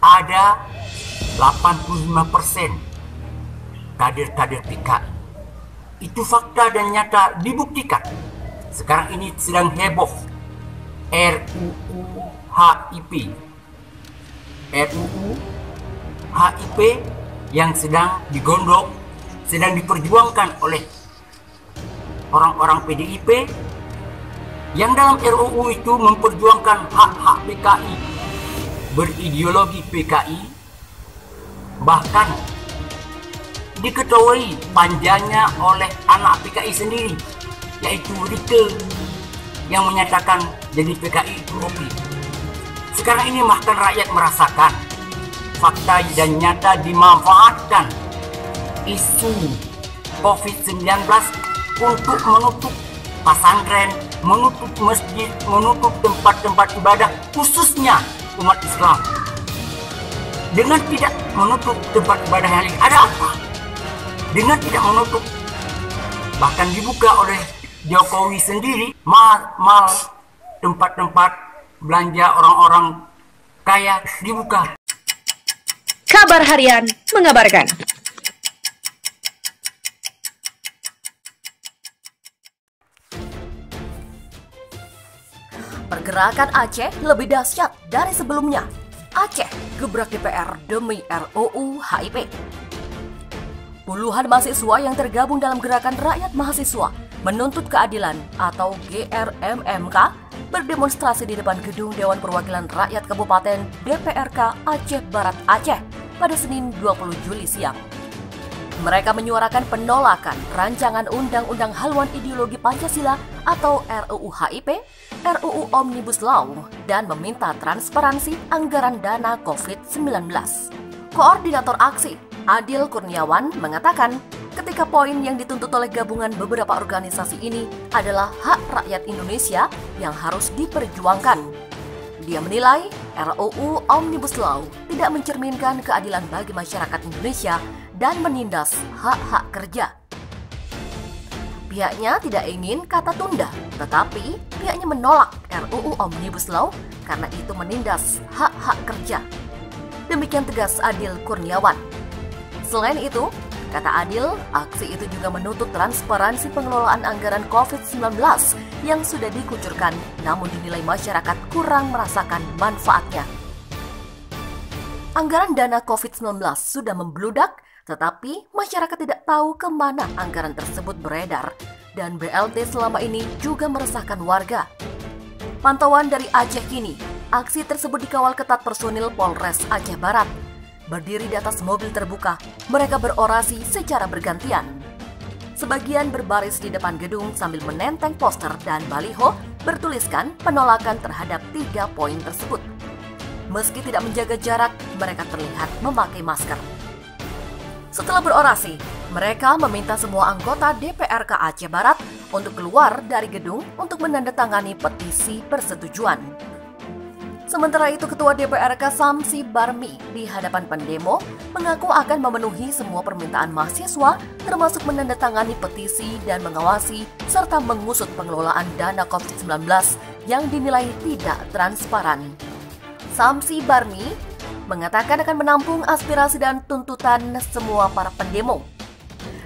ada 85% kader-kader PKI. Itu fakta dan nyata dibuktikan. Sekarang ini sedang heboh RUU HIP. RUU HIP yang sedang digondok, sedang diperjuangkan oleh orang-orang PDIP yang dalam RUU itu memperjuangkan hak-hak PKI, berideologi PKI, bahkan diketuai panjanya oleh anak PKI sendiri, yaitu Rike, yang menyatakan jadi PKI itu oke. Sekarang ini bahkan rakyat merasakan fakta dan nyata dimanfaatkan isu COVID-19 untuk menutup pesantren, menutup masjid, menutup tempat-tempat ibadah, khususnya umat Islam. Dengan tidak menutup tempat ibadah yang lain, ada apa? Dengan tidak menutup, bahkan dibuka oleh Jokowi sendiri, mal tempat-tempat belanja orang-orang kaya dibuka. Kabar Harian mengabarkan. Pergerakan Aceh lebih dahsyat dari sebelumnya. Aceh gebrak DPR demi RUU HIP. Puluhan mahasiswa yang tergabung dalam Gerakan Rakyat Mahasiswa Menuntut Keadilan atau GRMMK berdemonstrasi di depan gedung Dewan Perwakilan Rakyat Kabupaten DPRK Aceh Barat Aceh pada Senin 20 Juli siang. Mereka menyuarakan penolakan rancangan Undang-Undang Haluan Ideologi Pancasila atau RUU HIP, RUU Omnibus Law, dan meminta transparansi anggaran dana COVID-19. Koordinator aksi, Adil Kurniawan, mengatakan ketika poin yang dituntut oleh gabungan beberapa organisasi ini adalah hak rakyat Indonesia yang harus diperjuangkan. Dia menilai RUU Omnibus Law tidak mencerminkan keadilan bagi masyarakat Indonesia dan menindas hak-hak kerja. Pihaknya tidak ingin kata tunda, tetapi pihaknya menolak RUU Omnibus Law karena itu menindas hak-hak kerja. Demikian tegas Adil Kurniawan. Selain itu, kata Adil, aksi itu juga menuntut transparansi pengelolaan anggaran COVID-19 yang sudah dikucurkan namun dinilai masyarakat kurang merasakan manfaatnya. Anggaran dana COVID-19 sudah membludak, tetapi masyarakat tidak tahu kemana anggaran tersebut beredar, dan BLT selama ini juga meresahkan warga. Pantauan dari Aceh Kini, aksi tersebut dikawal ketat personil Polres Aceh Barat. Berdiri di atas mobil terbuka, mereka berorasi secara bergantian. Sebagian berbaris di depan gedung sambil menenteng poster dan baliho bertuliskan penolakan terhadap 3 poin tersebut. Meski tidak menjaga jarak, mereka terlihat memakai masker. Setelah berorasi, mereka meminta semua anggota DPRK Aceh Barat untuk keluar dari gedung untuk menandatangani petisi persetujuan. Sementara itu, Ketua DPRK Samsi Barmi di hadapan pendemo mengaku akan memenuhi semua permintaan mahasiswa termasuk menandatangani petisi dan mengawasi serta mengusut pengelolaan dana COVID-19 yang dinilai tidak transparan. Samsi Barmi mengatakan akan menampung aspirasi dan tuntutan semua para pendemo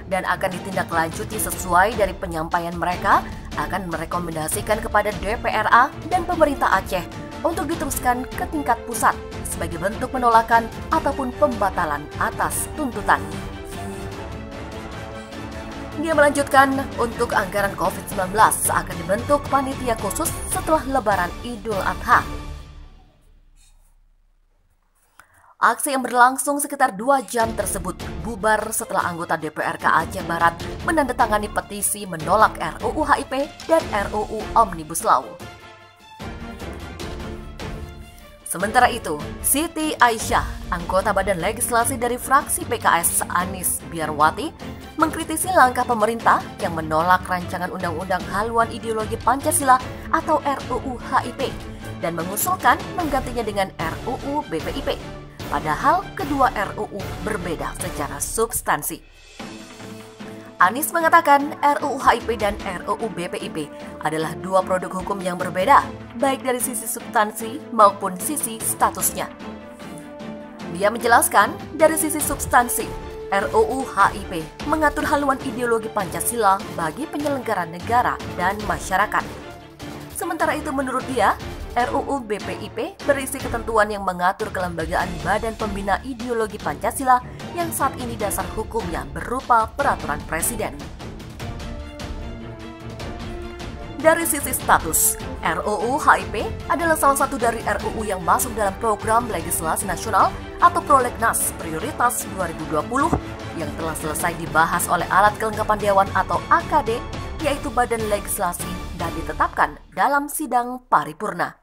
dan akan ditindaklanjuti sesuai dari penyampaian mereka, akan merekomendasikan kepada DPRA dan pemerintah Aceh untuk diteruskan ke tingkat pusat sebagai bentuk penolakan ataupun pembatalan atas tuntutan. Dia melanjutkan, untuk anggaran COVID-19 akan dibentuk panitia khusus setelah Lebaran Idul Adha. Aksi yang berlangsung sekitar 2 jam tersebut bubar setelah anggota DPRK Aceh Barat menandatangani petisi menolak RUU HIP dan RUU Omnibus Law. Sementara itu, Siti Aisyah, anggota Badan Legislasi dari fraksi PKS Anies Biarwati, mengkritisi langkah pemerintah yang menolak rancangan Undang-Undang Haluan Ideologi Pancasila atau RUU HIP dan mengusulkan menggantinya dengan RUU BPIP. Padahal kedua RUU berbeda secara substansi. Anies mengatakan RUU HIP dan RUU BPIP adalah 2 produk hukum yang berbeda, baik dari sisi substansi maupun sisi statusnya. Dia menjelaskan dari sisi substansi, RUU HIP mengatur haluan ideologi Pancasila bagi penyelenggara negara dan masyarakat. Sementara itu menurut dia, RUU BPIP berisi ketentuan yang mengatur kelembagaan Badan Pembina Ideologi Pancasila yang saat ini dasar hukumnya berupa peraturan presiden. Dari sisi status, RUU HIP adalah salah satu dari RUU yang masuk dalam program legislasi nasional atau Prolegnas Prioritas 2020 yang telah selesai dibahas oleh alat kelengkapan Dewan atau AKD, yaitu Badan Legislasi, dan ditetapkan dalam sidang paripurna.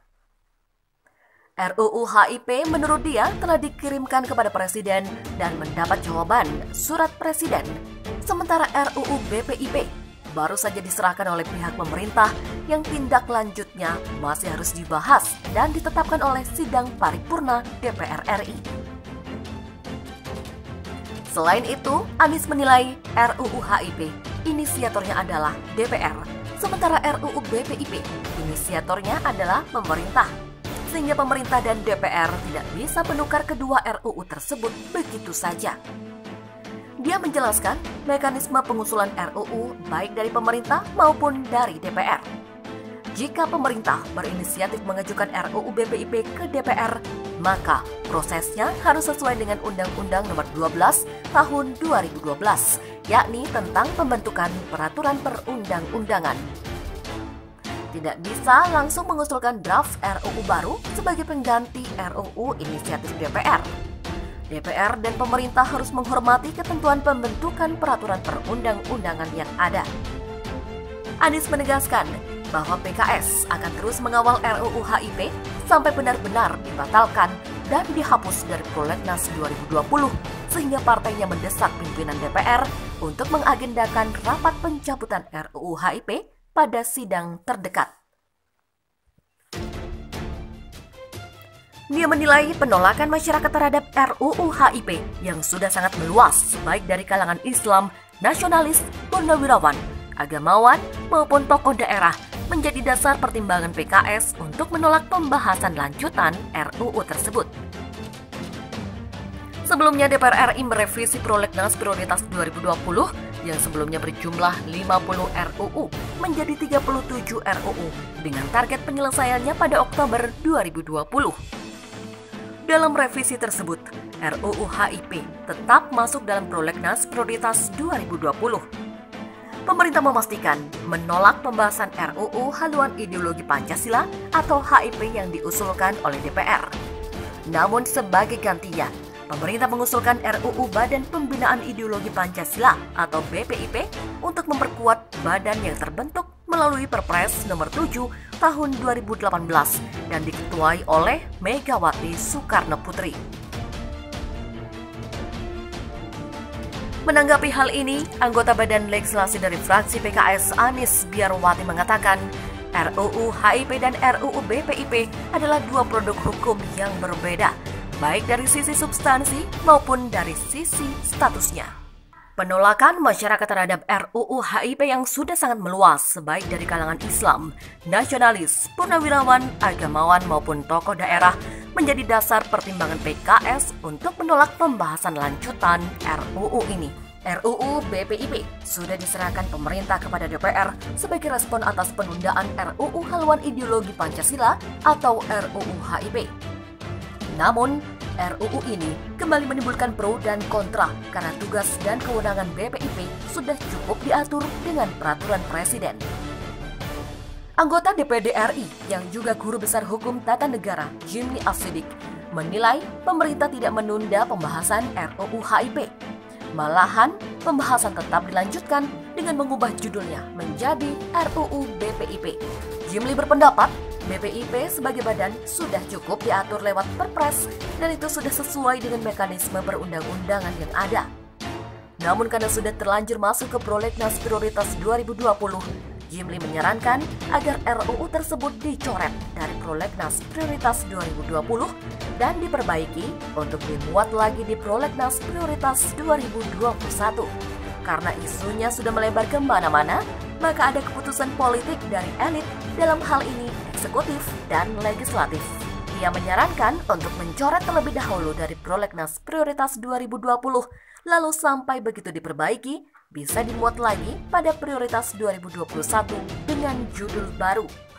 RUU HIP menurut dia telah dikirimkan kepada Presiden dan mendapat jawaban surat Presiden, sementara RUU BPIP baru saja diserahkan oleh pihak pemerintah yang tindak lanjutnya masih harus dibahas dan ditetapkan oleh sidang paripurna DPR RI. Selain itu, Anies menilai RUU HIP inisiatornya adalah DPR, sementara RUU BPIP inisiatornya adalah pemerintah, sehingga pemerintah dan DPR tidak bisa menukar kedua RUU tersebut begitu saja. Dia menjelaskan mekanisme pengusulan RUU baik dari pemerintah maupun dari DPR. Jika pemerintah berinisiatif mengajukan RUU BPIP ke DPR, maka prosesnya harus sesuai dengan Undang-Undang Nomor 12 Tahun 2012, yakni tentang pembentukan peraturan perundang-undangan. Tidak bisa langsung mengusulkan draft RUU baru sebagai pengganti RUU inisiatif DPR. DPR dan pemerintah harus menghormati ketentuan pembentukan peraturan perundang-undangan yang ada. Anies menegaskan bahwa PKS akan terus mengawal RUU HIP sampai benar-benar dibatalkan dan dihapus dari Prolegnas 2020, sehingga partainya mendesak pimpinan DPR untuk mengagendakan rapat pencabutan RUU HIP pada sidang terdekat. Dia menilai penolakan masyarakat terhadap RUU HIP yang sudah sangat meluas, baik dari kalangan Islam, nasionalis, purnawirawan, agamawan, maupun tokoh daerah, menjadi dasar pertimbangan PKS untuk menolak pembahasan lanjutan RUU tersebut. Sebelumnya DPR RI merevisi Prolegnas Prioritas 2020 yang sebelumnya berjumlah 50 RUU menjadi 37 RUU dengan target penyelesaiannya pada Oktober 2020. Dalam revisi tersebut, RUU HIP tetap masuk dalam Prolegnas Prioritas 2020. Pemerintah memastikan menolak pembahasan RUU haluan ideologi Pancasila atau HIP yang diusulkan oleh DPR. Namun sebagai gantinya, pemerintah mengusulkan RUU Badan Pembinaan Ideologi Pancasila atau BPIP untuk memperkuat badan yang terbentuk melalui Perpres Nomor 7 Tahun 2018 dan diketuai oleh Megawati Soekarno Putri. Menanggapi hal ini, anggota Badan Legislasi dari fraksi PKS Anies Biarwati mengatakan RUU HIP dan RUU BPIP adalah dua produk hukum yang berbeda, baik dari sisi substansi maupun dari sisi statusnya. Penolakan masyarakat terhadap RUU HIP yang sudah sangat meluas, baik dari kalangan Islam, nasionalis, purnawirawan, agamawan maupun tokoh daerah, menjadi dasar pertimbangan PKS untuk menolak pembahasan lanjutan RUU ini. RUU BPIP sudah diserahkan pemerintah kepada DPR sebagai respon atas penundaan RUU haluan ideologi Pancasila atau RUU HIP. Namun, RUU ini kembali menimbulkan pro dan kontra karena tugas dan kewenangan BPIP sudah cukup diatur dengan peraturan presiden. Anggota DPD RI yang juga guru besar hukum tata negara, Jimli Asidik, menilai pemerintah tidak menunda pembahasan RUU HIP. Malahan, pembahasan tetap dilanjutkan dengan mengubah judulnya menjadi RUU BPIP. Jimli berpendapat BPIP sebagai badan sudah cukup diatur lewat Perpres dan itu sudah sesuai dengan mekanisme perundang-undangan yang ada. Namun karena sudah terlanjur masuk ke Prolegnas Prioritas 2020, Jimli menyarankan agar RUU tersebut dicoret dari Prolegnas Prioritas 2020 dan diperbaiki untuk dimuat lagi di Prolegnas Prioritas 2021. Karena isunya sudah melebar kemana-mana, maka ada keputusan politik dari elit dalam hal ini eksekutif dan legislatif. Ia menyarankan untuk mencoret terlebih dahulu dari prolegnas prioritas 2020, lalu sampai begitu diperbaiki, bisa dimuat lagi pada prioritas 2021 dengan judul baru.